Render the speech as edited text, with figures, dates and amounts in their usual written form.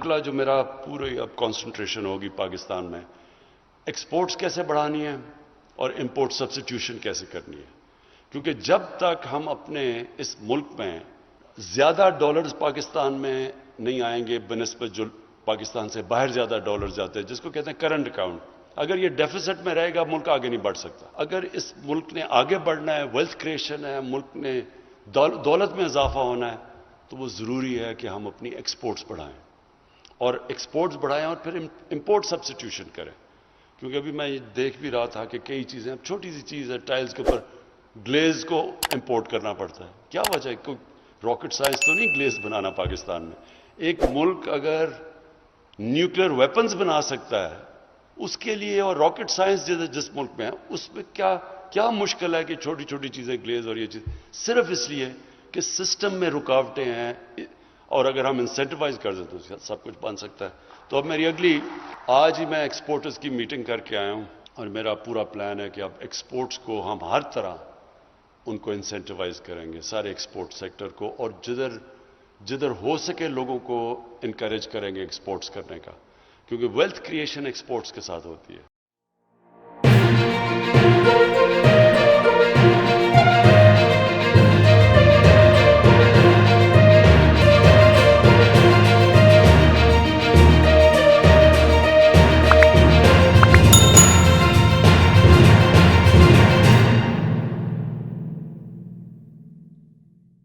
اگلا جو میرا پوری اب کانسنٹریشن ہوگی پاکستان میں، ایکسپورٹس کیسے بڑھانی ہے اور امپورٹ سبسٹیوشن کیسے کرنی ہے، کیونکہ جب تک ہم اپنے اس ملک میں زیادہ ڈالرز پاکستان میں نہیں آئیں گے بنسبت جو پاکستان سے باہر زیادہ ڈالرز جاتے ہیں، جس کو کہتے ہیں کرنٹ اکاؤنٹ، اگر یہ ڈیفیسٹ میں رہے گا ملک آگے نہیں بڑھ سکتا۔ اگر اس ملک نے آگے بڑھنا ہے، ویلتھ کریشن ہے، ملک نے دولت میں اضافہ ہونا ہے، تو وہ ضروری ہے کہ ہم اپنی ایکسپورٹس بڑھائیں اور ایکسپورٹس بڑھائیں اور پھر امپورٹ سبسٹیوشن کریں، کیونکہ ابھی میں یہ دیکھ بھی رہا تھا کہ کئی چیزیں، اب چھوٹی سی چیز ہے، ٹائلز کے اوپر گلیز کو امپورٹ کرنا پڑتا ہے۔ کیا وجہ ہے؟ کوئی راکٹ سائنس تو نہیں گلیز بنانا پاکستان میں۔ ایک ملک اگر نیوکلیر ویپنز بنا سکتا ہے اس کے لیے، اور راکٹ سائنس جس ملک میں ہے اس میں کیا مشکل ہے کہ چھوٹی چھوٹی چیزیں گلیز اور یہ چیز، صرف اس لیے کہ سسٹم میں رکاوٹیں ہیں، اور اگر ہم انسینٹیوائز کر دیں تو سب کچھ بن سکتا ہے۔ تو اب میری آج ہی میں ایکسپورٹرز کی میٹنگ کر کے آیا ہوں، اور میرا پورا پلان ہے کہ اب ایکسپورٹس کو ہم ہر طرح ان کو انسینٹیوائز کریں گے، سارے ایکسپورٹ سیکٹر کو، اور جدھر ہو سکے لوگوں کو انکریج کریں گے ایکسپورٹس کرنے کا، کیونکہ ویلتھ کریشن ایکسپورٹس کے ساتھ ہوتی ہے۔